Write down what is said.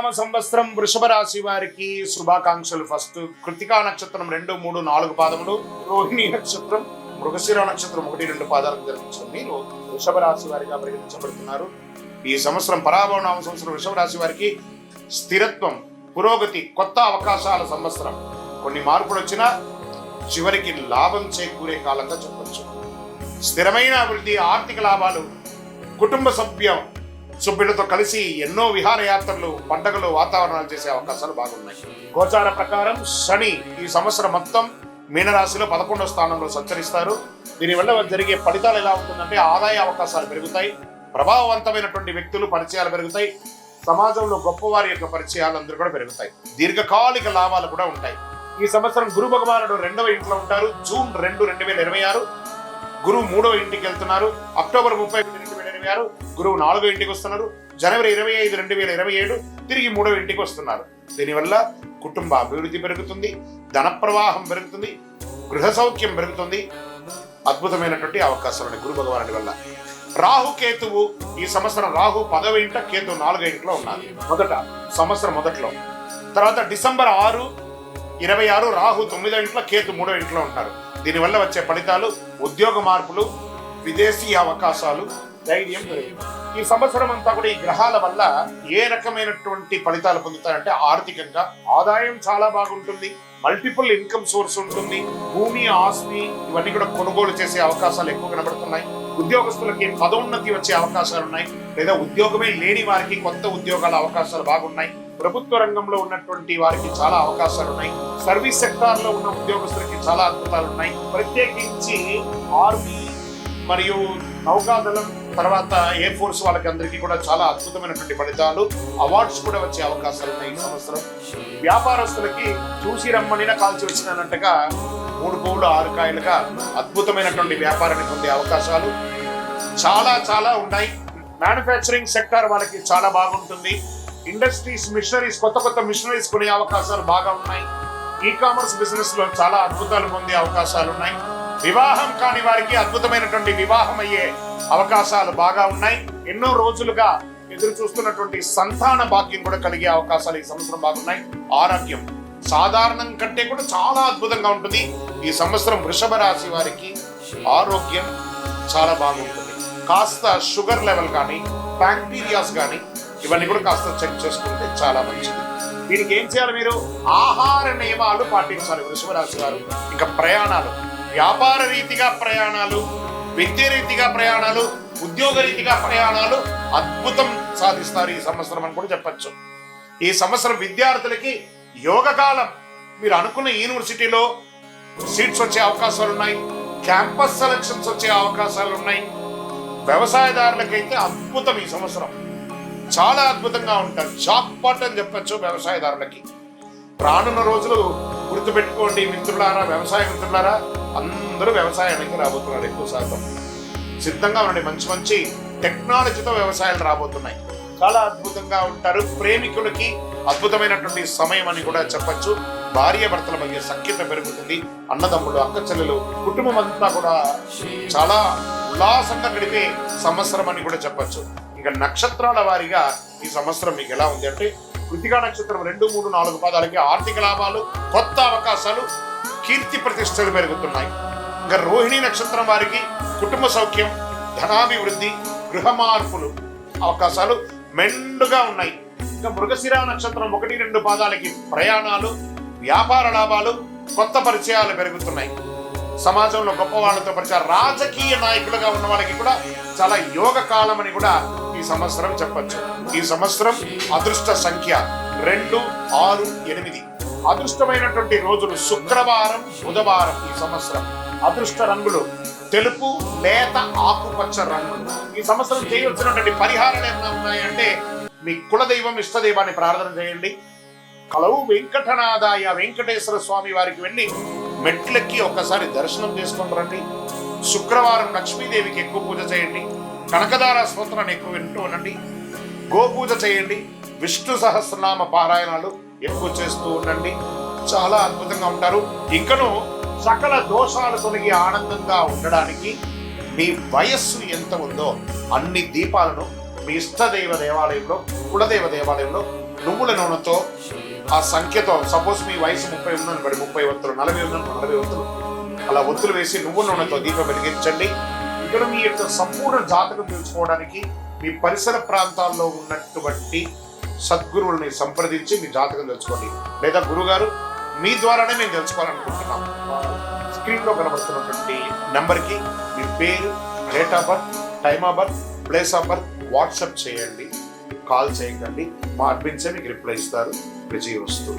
నామ సంవత్సరం వృషభ రాశి వారికి శుభాకాంక్షలు. ఫస్ట్ కృతికా నక్షత్రం 2, 3, 4 పాదములు, రోహిణి నక్షత్రం, మృగశిర నక్షత్రం 1, 2 పాదాలకు జన్మించిన మీరు వృషభ రాశి వారిగా పరిగణించబడుతున్నారు. ఈ సంవత్సరం పరాభవ నామ సంవత్సరం వృషభ రాశి వారికి స్థిరత్వం, పురోగతి, కొత్త అవకాశాల సంవత్సరం. కొన్ని మార్పులు వచ్చినా చివరికి లాభం చేకూరే కాలంగా చెప్పచ్చు. స్థిరమైన అభివృద్ధి, ఆర్థిక లాభాలు, కుటుంబ సభ్యులతో కలిసి ఎన్నో విహారయాత్రలు, పండుగలు, వాతావరణాలు చేసే అవకాశాలు బాగున్నాయి. గోచార ప్రకారం శని ఈ సంవత్సరం మొత్తం మీనరాశిలో 11వ స్థానంలో సంచరిస్తారు. దీనివల్ల జరిగే ఫలితాలు ఎలా ఉంటుందంటే ఆదాయ అవకాశాలు పెరుగుతాయి, ప్రభావవంతమైనటువంటి వ్యక్తులు పరిచయాలు పెరుగుతాయి, సమాజంలో గొప్పవారి యొక్క పరిచయాలు అందరూ కూడా పెరుగుతాయి, దీర్ఘకాలిక లాభాలు కూడా ఉంటాయి. ఈ సంవత్సరం గురు భగవానుడు 2వ ఇంట్లో ఉంటారు. జూన్ 2, 2026 గురువు 3వ ఇంటికి వెళ్తున్నారు. అక్టోబర్ 30, 2026 గురువు 4వ ఇంటికి వస్తున్నారు. జనవరి 25, 2027 తిరిగి 3వ ఇంటికి వస్తున్నారు. దీనివల్ల కుటుంబ అభివృద్ధి పెరుగుతుంది, ధన ప్రవాహం పెరుగుతుంది, గృహ సౌఖ్యం పెరుగుతుంది. అద్భుతమైనటువంటి అవకాశాలు ఉన్నాయి గురు భగవానుడి వల్ల. రాహు కేతువు ఈ సంవత్సరం రాహు 10వ ఇంట, కేతు 4వ ఇంట్లో ఉన్నారు సంవత్సరం మొదట్లో. తర్వాత డిసెంబర్ 6, 26 రాహు 9వ ఇంట్లో, కేతు 3వ ఇంట్లో ఉంటారు. దీనివల్ల వచ్చే ఫలితాలు ఉద్యోగ మార్పులు, విదేశీ అవకాశాలు, ధైర్యం పెరుగుతుంది. ఈ సంవత్సరం అంతా కూడా ఈ గ్రహాల వల్ల ఏ రకమైనటువంటి ఫలితాలు పొందుతారంటే ఆర్థికంగా ఆదాయం చాలా బాగుంటుంది, మల్టిపుల్ ఇన్కమ్ సోర్స్ ఉంటుంది, భూమి, ఆస్తి ఇవన్నీ కూడా కొనుగోలు చేసే అవకాశాలు ఎక్కువ కనబడుతున్నాయి. ఉద్యోగస్తులకి పదోన్నతి వచ్చే అవకాశాలు ఉన్నాయి, లేదా ఉద్యోగమే లేని వారికి కొత్త ఉద్యోగాల అవకాశాలు బాగున్నాయి. ప్రభుత్వ రంగంలో ఉన్నటువంటి వారికి చాలా అవకాశాలు ఉన్నాయి. సర్వీస్ సెక్టార్ లో ఉన్న ఉద్యోగస్తులకి చాలా అద్భుతాలు ఉన్నాయి. ప్రత్యేకించి ఆర్మీ మరియు నౌకాదళం, తర్వాత ఎయిర్ ఫోర్స్ వాళ్ళకి అందరికీ కూడా చాలా అద్భుతమైనటువంటి ఫలితాలు, అవార్డ్స్ కూడా వచ్చే అవకాశాలు ఉన్నాయి ఈ సంవత్సరం. వ్యాపారస్తులకి చూసి రమ్మనినా కాల్చి వచ్చినట్టుగా 3 పువ్వులు 6 కాయలుగా అద్భుతమైనటువంటి వ్యాపారాన్ని పొందే అవకాశాలు చాలా చాలా ఉన్నాయి. మ్యానుఫ్యాక్చరింగ్ సెక్టార్ వాళ్ళకి చాలా బాగుంటుంది. ఇండస్ట్రీస్, మిషనరీస్, కొత్త మిషనరీస్ కొనే అవకాశాలు బాగా ఉన్నాయి. ఈ కామర్స్ బిజినెస్ లో చాలా అద్భుతాలు పొందే అవకాశాలు ఉన్నాయి. వివాహం కాని వారికి అద్భుతమైనటువంటి వివాహం అయ్యే అవకాశాలు బాగా ఉన్నాయి. ఎన్నో రోజులుగా ఎదురు చూస్తున్నటువంటి సంతాన భాగ్యం కూడా కలిగే అవకాశాలు ఈ సంవత్సరం బాగున్నాయి. ఆరోగ్యం సాధారణం కంటే కూడా చాలా అద్భుతంగా ఉంటుంది. ఈ సంవత్సరం వృషభ రాశి వారికి ఆరోగ్యం చాలా బాగుంటుంది. కాస్త షుగర్ లెవెల్ కానీ, బ్యాక్టీరియాస్ కానీ ఇవన్నీ కూడా కాస్త చెక్ చేసుకుంటే చాలా మంచిది. దీనికి ఏం చేయాలి? మీరు ఆహార నియమాలు పాటించాలి వృషభ రాశి వారు. ఇంకా ప్రయాణాలు, వ్యాపార రీతిగా ప్రయాణాలు, విద్య రీతిగా ప్రయాణాలు, ఉద్యోగ రీతిగా ప్రయాణాలు అద్భుతం సాధిస్తారు ఈ సంవత్సరం అని కూడా చెప్పచ్చు. ఈ సంవత్సరం విద్యార్థులకి యోగకాలం. మీరు అనుకున్న యూనివర్సిటీలో సీట్స్ వచ్చే అవకాశాలు ఉన్నాయి, క్యాంపస్ సెలక్షన్స్ వచ్చే అవకాశాలు ఉన్నాయి. వ్యవసాయదారులకైతే అద్భుతం, ఈ సంవత్సరం చాలా అద్భుతంగా ఉంటారు. జాక్ పాట్ అని చెప్పచ్చు వ్యవసాయదారులకి. రానున్న రోజులు గుర్తుపెట్టుకోండి మిత్రులారా, వ్యవసాయ మిత్రులారా, అందరూ వ్యవసాయానికి రాబోతున్నారు. ఎక్కువ శాతం సిద్ధంగా ఉండండి. మంచి మంచి టెక్నాలజీతో వ్యవసాయాలు రాబోతున్నాయి. చాలా అద్భుతంగా ఉంటారు. ప్రేమికులకి అద్భుతమైనటువంటి సమయం అని కూడా చెప్పచ్చు. భార్య భర్తల మధ్య సఖ్యత పెరుగుతుంది. అన్నదమ్ములు, అక్క చెల్లెలు, కుటుంబం అంతా కూడా చాలా ఉల్లాసంగా గడిపే సంవత్సరం అని కూడా చెప్పచ్చు. ఇంకా నక్షత్రాల వారిగా ఈ సంవత్సరం మీకు ఎలా ఉంది అంటే కృతికా నక్షత్రం 2, 3, 4 పాదాలకి ఆర్థిక లాభాలు, కొత్త అవకాశాలు, కీర్తి ప్రతిష్టలు పెరుగుతున్నాయి. ఇంకా రోహిణి నక్షత్రం వారికి కుటుంబ సౌఖ్యం, ధనాభివృద్ధి, గృహ మార్పులు అవకాశాలు మెండుగా ఉన్నాయి. ఇంకా మృగశిర నక్షత్రం 1, 2 పాదాలకి ప్రయాణాలు, వ్యాపార లాభాలు, కొత్త పరిచయాలు పెరుగుతున్నాయి. సమాజంలో గొప్ప వాళ్ళతో పరిచయం, రాజకీయ నాయకులుగా ఉన్న వాళ్ళకి కూడా చాలా యోగ కాలం అని కూడా ఈ సంవత్సరం చెప్పచ్చు. ఈ సంవత్సరం అదృష్ట సంఖ్య 2, 6, 8. అదృష్టమైనటువంటి రోజులు శుక్రవారం, బుధవారం. ఈ సంవత్సరం అదృష్ట రంగులు తెలుపు, లేత, ఆకుపచ్చ రంగులు. ఈ సంవత్సరం చేయవలసినటువంటి పరిహారాలు ఏమైనా ఉన్నాయంటే మీ కులదైవం, ఇష్టదైవాన్ని ప్రార్థన చేయండి. కలవు వెంకటనాథాయ వెంకటేశ్వర స్వామి వారికి వెళ్ళి మెట్లెక్కి ఒకసారి దర్శనం చేసుకొని రండి. శుక్రవారం లక్ష్మీదేవికి ఎక్కువ పూజ చేయండి. కనకదార స్తోత్రాన్ని ఎక్కువ వింటూ ఉండండి. గోపూజ చేయండి. విష్ణు సహస్రనామ పారాయణాలు ఎక్కువ చేస్తూ ఉండండి. చాలా అద్భుతంగా ఉంటారు. ఇంకను సకల దోషాలు తొలగి ఆనందంగా ఉండడానికి మీ వయస్సు ఎంత ఉందో అన్ని దీపాలను మీ ఇష్టదైవ దేవాలయంలో, కులదైవ దేవాలయంలో నువ్వుల నూనెతో ఆ సంఖ్యతో, సపోజ్ మీ వయసు 30 ఉందనుకోండి, 30 ఒత్తులు, 40 ఉందనుకో 40 ఒత్తులు, అలా ఒత్తులు వేసి నువ్వుల నూనెతో దీపం వెలిగించండి. ఇక్కడ మీ యొక్క సంపూర్ణ జాతకం తెలుసుకోవడానికి మీ పరిసర ప్రాంతాల్లో ఉన్నటువంటి సద్గురువుల్ని సంప్రదించి మీ జాతకం తెలుసుకోండి. లేదా గురుగారు మీ ద్వారానే మేము తెలుసుకోవాలనుకుంటున్నాం, స్క్రీన్ లో కనబడుతున్నటువంటి నెంబర్కి మీ పేరు, date of birth, time of birth, place of birth WhatsApp చేయండి, కాల్ చేయకండి. మా అడ్మిన్సే మీకు రిప్లై ఇస్తారు. విజయవస్తు.